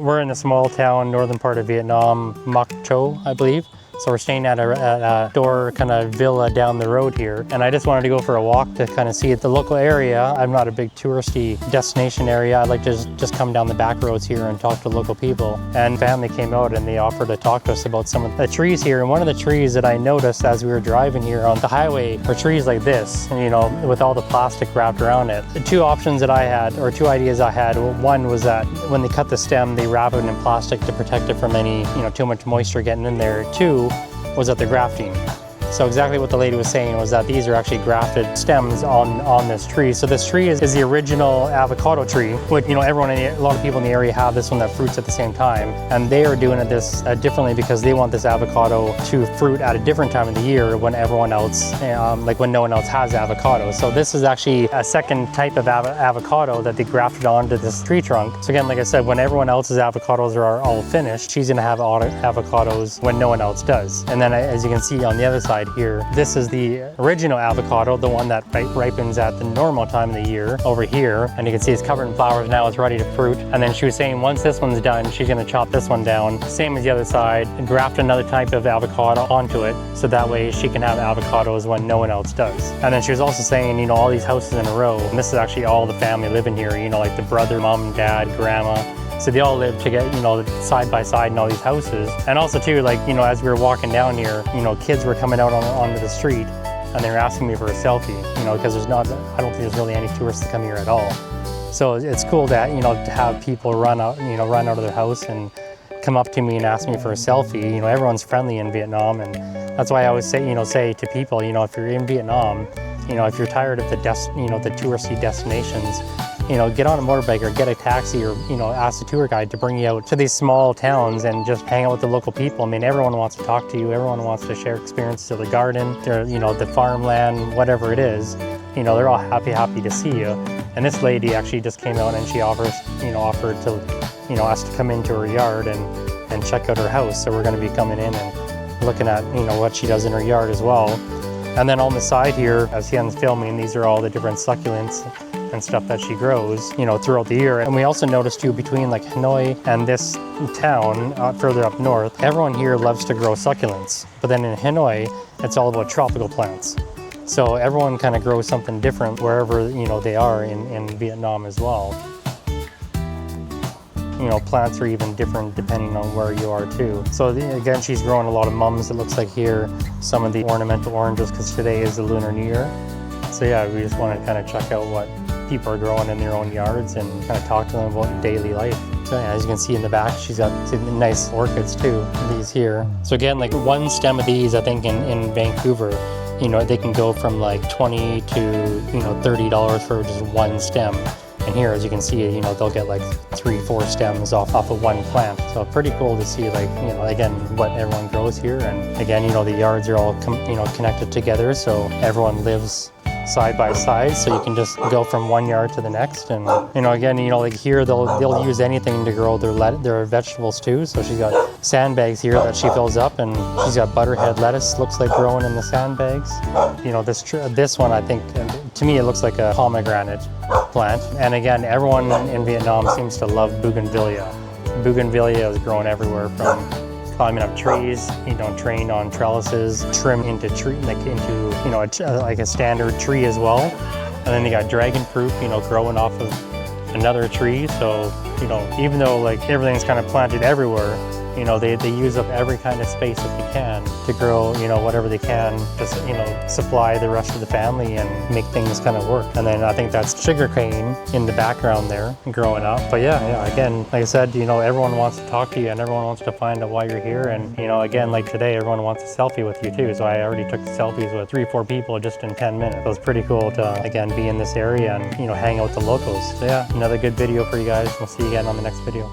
We're in a small town, northern part of Vietnam, Mok Cho, I believe. So we're staying at a door kind of villa down the road here. And I just wanted to go for a walk to kind of see the local area. I'm not a big touristy destination area. I like to just come down the back roads here and talk to local people. And family came out and they offered to talk to us about some of the trees here. And one of the trees that I noticed as we were driving here on the highway are trees like this, you know, with all the plastic wrapped around it. The two options that I had, or two ideas I had, one was that when they cut the stem, they wrap it in plastic to protect it from any, you know, too much moisture getting in there. Two was that they're grafting. So exactly what the lady was saying was that these are actually grafted stems on this tree. So this tree is the original avocado tree, which, you know, a lot of people in the area have this one that fruits at the same time. And they are doing it this differently because they want this avocado to fruit at a different time of the year when everyone else, like when no one else has avocado. So this is actually a second type of avocado that they grafted onto this tree trunk. So again, like I said, when everyone else's avocados are all finished, she's gonna have avocados when no one else does. And then as you can see on the other side here, this is the original avocado, the one that ripens at the normal time of the year over here. And you can see it's covered in flowers now, it's ready to fruit. And then she was saying once this one's done, she's gonna chop this one down, same as the other side, and graft another type of avocado onto it. So that way she can have avocados when no one else does. And then she was also saying, you know, all these houses in a row, and this is actually all the family living here, you know, like the brother, mom, dad, grandma. So they all live together, you know, side by side in all these houses. And also too, like, you know, as we were walking down here, you know, kids were coming out onto the street and they were asking me for a selfie, you know, because I don't think there's really any tourists that come here at all. So it's cool that, you know, to have people run out of their house and come up to me and ask me for a selfie. You know, everyone's friendly in Vietnam, and that's why I always say to people, you know, if you're in Vietnam, you know, if you're tired of the touristy destinations, you know, get on a motorbike or get a taxi or, you know, ask the tour guide to bring you out to these small towns and just hang out with the local people. I mean, everyone wants to talk to you. Everyone wants to share experiences of the garden, you know, the farmland, whatever it is. You know, they're all happy to see you. And this lady actually just came out and she offered to, you know, us to come into her yard and check out her house. So we're going to be coming in and looking at, you know, what she does in her yard as well. And then on the side here, as Hyun's filming, these are all the different succulents and stuff that she grows, you know, throughout the year. And we also noticed too, between like Hanoi and this town further up north, everyone here loves to grow succulents. But then in Hanoi, it's all about tropical plants. So everyone kind of grows something different wherever, you know, they are in Vietnam as well. You know, plants are even different depending on where you are too. So again, she's growing a lot of mums, it looks like here, some of the ornamental oranges because today is the Lunar New Year. So yeah, we just want to kind of check out what people are growing in their own yards and kind of talk to them about daily life. So yeah, as you can see in the back, she's got nice orchids too, these here. So again, like one stem of these, I think in Vancouver, you know, they can go from like $20 to, you know, $30 for just one stem. And here, as you can see, you know, they'll get like 3-4 stems off of one plant. So pretty cool to see, like, you know, again, what everyone grows here. And again, you know, the yards are all, connected together. So everyone lives side by side, so you can just go from one yard to the next. And, you know, again, you know, like here, they'll use anything to grow their vegetables too. So she's got sandbags here that she fills up, and she's got butterhead lettuce, looks like growing in the sandbags. You know, this one, I think, to me, it looks like a pomegranate plant. And again, everyone in Vietnam seems to love bougainvillea. Bougainvillea is grown everywhere from climbing up trees, you know, trained on trellises, trimmed into you know, like a standard tree as well. And then you got dragon fruit, you know, growing off of another tree. So, you know, even though like everything's kind of planted everywhere, you know, they use up every kind of space that they can to grow, you know, whatever they can to, you know, supply the rest of the family and make things kind of work. And then I think that's sugarcane in the background there growing up. But yeah, again, like I said, you know, everyone wants to talk to you and everyone wants to find out why you're here. And, you know, again, like today, everyone wants a selfie with you too. So I already took selfies with 3-4 people just in 10 minutes. It was pretty cool to, again, be in this area and, you know, hang out with the locals. So yeah, another good video for you guys. We'll see you again on the next video.